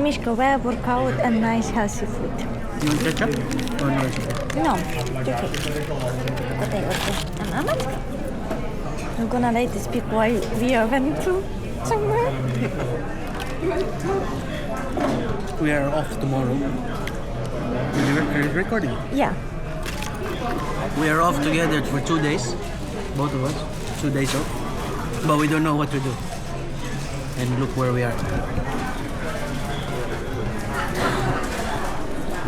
mișcă, well-workout and nice healthy food. You want ketchup or no? No, it's okay. I'm gonna let this speak while we are went to somewhere. We are off tomorrow. Are you recording? Yeah. We are off together for 2 days. Both of us. 2 days off. But we don't know what to do. And look where we are.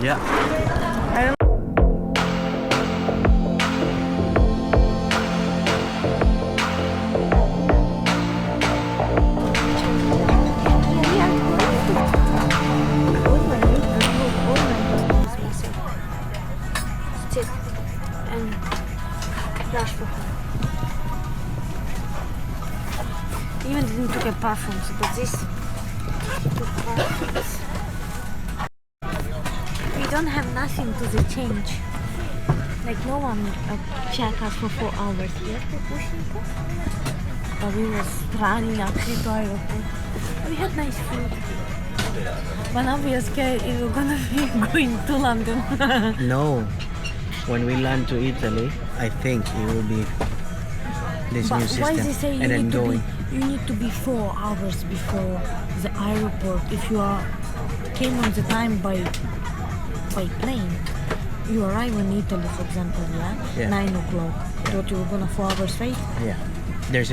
Yeah. And rush for her. Even didn't took a perfumes, but this took perfumes. We don't have nothing to the change. Like no one check us for 4 hours. Yes, for pushing us. But we was running actually to airport. We had nice food. But now we are scared if we're gonna be going to London. No. When we land to Italy, I think it will be this But new system. why they say and then going. You need to be 4 hours before the airport. If you came on the time by plane, you arrive in Italy, for example, Yeah. 9 o'clock. Thought you were gonna 4 hours wait? Yeah. There's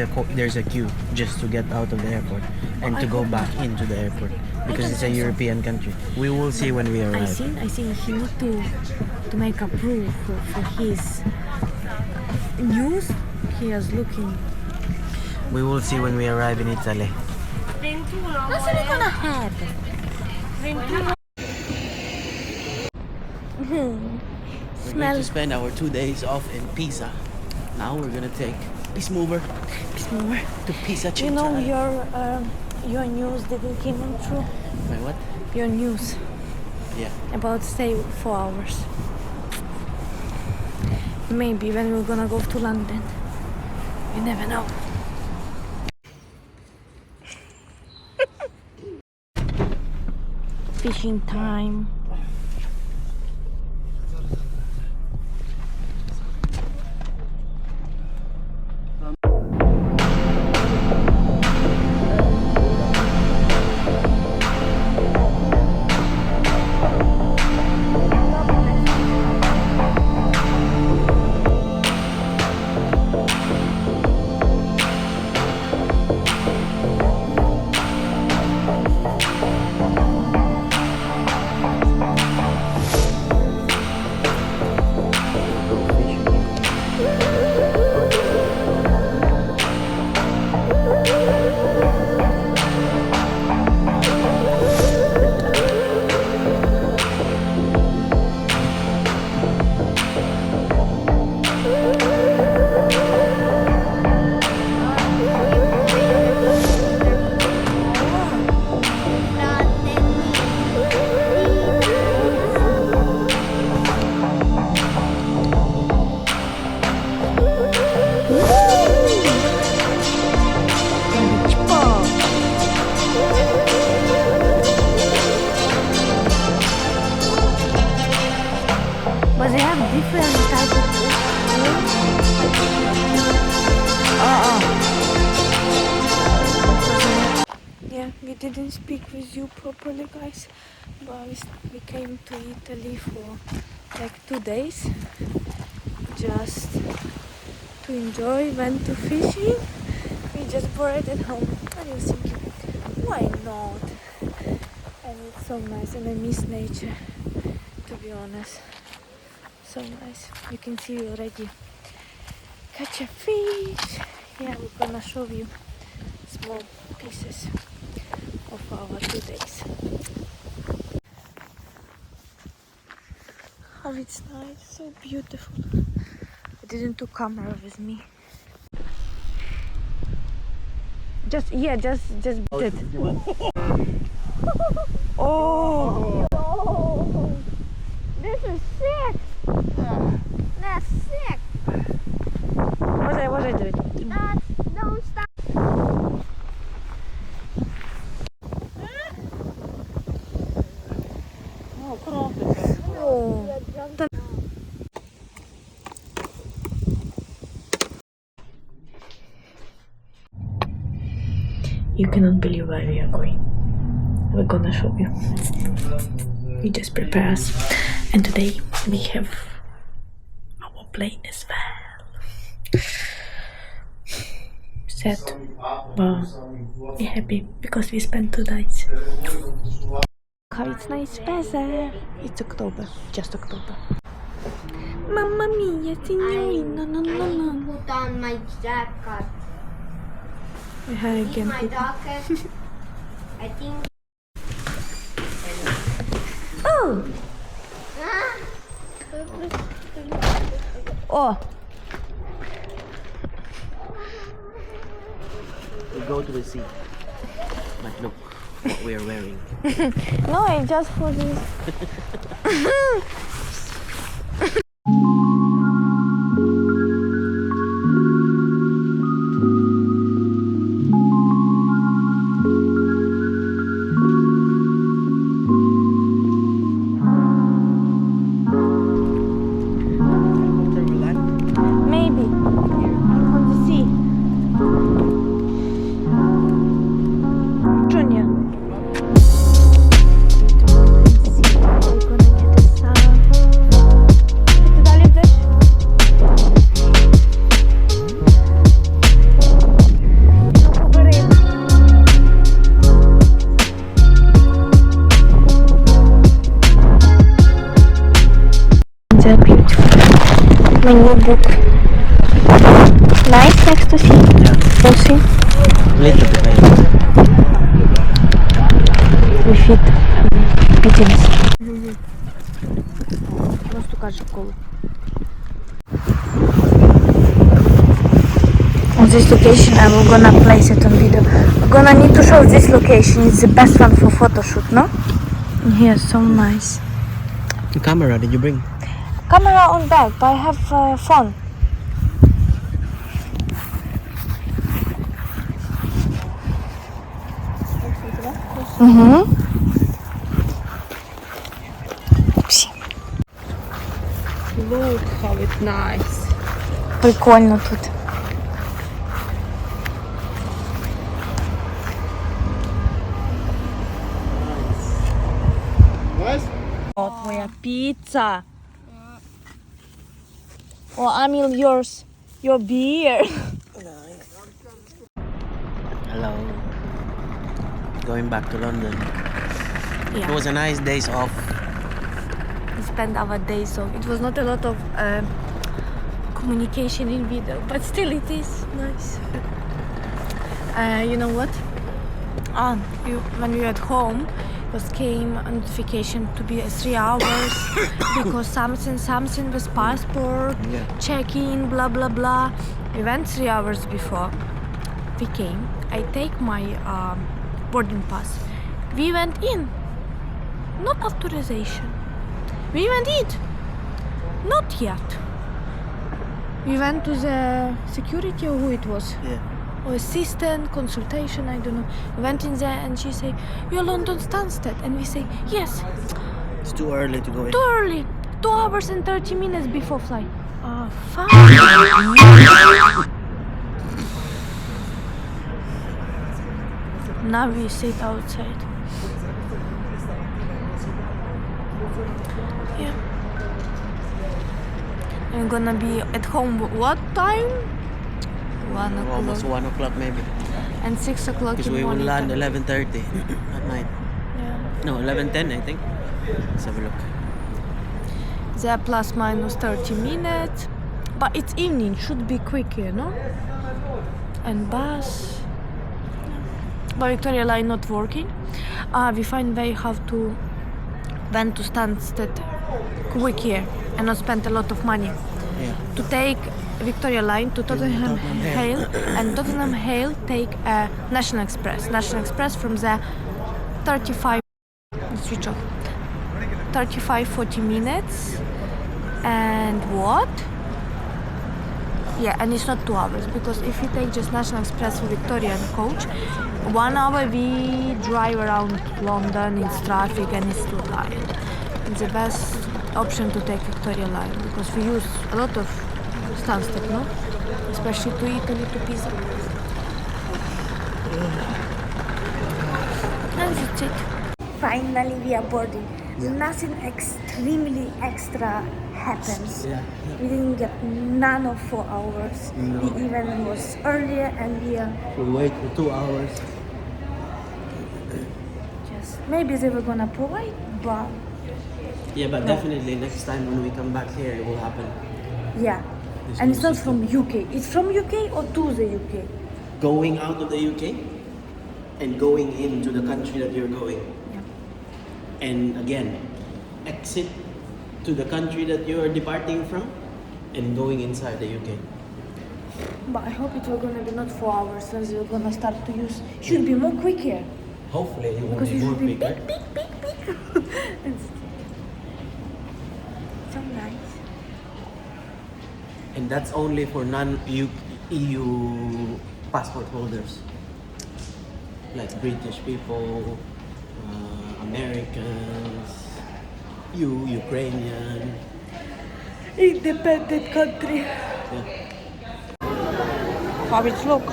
a queue just to get out of the airport and to go back into the airport because it's a European country. We will see when we arrive. I think he need to make a proof for his news. He is looking. We will see when we arrive in Italy. What's it gonna happen? We're going to spend our 2 days off in Pisa. Now we're gonna take Peace Mover to Pisa. You know your news didn't came on true. Wait, what? Your news. Yeah. About stay 4 hours. Maybe when we're gonna go to London. You never know. Fishing time. But they have different type of food. Yeah, we didn't speak with you properly, guys. But we came to Italy for like 2 days, just to enjoy. Went to fishing. We just bored at home. And I was thinking, why not? And it's so nice, and I miss nature, to be honest. So nice. You can see already catch a fish. Yeah, we're gonna show you small pieces of our 2 days. Oh, it's nice, so beautiful. I didn't took camera with me. Just it. Oh! This is sick! That's sick! What I do? Don't stop. You cannot believe where we are going. We're gonna show you. We just prepare us. And today we have our plane as well. Sad, but we're happy because we spent 2 nights. How it's nice weather. It's October, just October. Mamma mia, signorina, no, no, no. Put on my jacket. We have again. My jacket. I think. Oh! Oh! We go to the sea. But look what we are wearing. No, it's just for this. Maybe on the sea. Junior. We're gonna get a sun. Did I leave this? Look over it. They're beautiful. My new book. Nice next to sea. Yeah. We'll see. Little bit maybe. We fit meetings. Просто кажу школу. On this location, I will gonna place it on video. We're gonna need to show this location. It's the best one for photo shoot, no? Here, so nice. The camera did you bring? Camera on bag, but I have phone. Look how it's nice. Прикольно тут. О, твоя пицца. Or Emil, yours. Your beer. Hello. Going back to London. Yeah. It was a nice days off. We spent our days off. It was not a lot of communication in video, but still it is nice. You know what? When we were at home, came a notification to be 3 hours because something with passport, Yeah. check-in, blah blah blah. We went 3 hours before. We came. I take my boarding pass. We went in. Not authorization. We went in. Not yet. We went to the security or who it was. Yeah. Or assistant, consultation, I don't know. We went in there and she say, "You're London Stansted." And we say, "Yes, It's too early to go in. too early. 2 hours and 30 minutes before flight." Fuck. Now we sit outside. Yeah. I'm gonna be at home what time? 1 o'clock. Almost 1 o'clock maybe. And 6 o'clock Because in the we will morning. land 11:30 at night. Yeah. No, 11:10 I think. Let's have a look. There plus minus 30 minutes. But it's evening, should be quicker, no? And bus. But Victoria Line not working. We find way how to went to Stansted quicker and not spend a lot of money. Yeah. To take Victoria Line to Tottenham Hale and Tottenham Hale take a National Express. National Express from the 35 switch off. 35-40 minutes and what? Yeah, and it's not 2 hours because if you take just National Express for Victoria and coach, 1 hour we drive around London in traffic and it's too tired. It's the best option to take Victoria Line because we use a lot of Stansted, no? Especially to Italy, to Pisa. And that's it. Finally we are boarding. Nothing extremely extra happens. Yeah. We didn't get none of 4 hours. No. The event was earlier and we are We wait for 2 hours. just maybe they were gonna provide, but Yeah, but definitely next time when we come back here, it will happen. yeah. This And new it's not system. from UK. It's from UK or to the UK. Going out of the UK and going into the country that you're going. Yeah. And again, exit to the country that you are departing from and going inside the UK. But I hope it will gonna be not 4 hours since we're gonna start to use. Should be more quicker. Hopefully it will Because be it more should be quicker. big. It's so nice. And that's only for non-EU passport holders. Like British people, Americans, Ukrainian. Independent country. Yeah. How it look?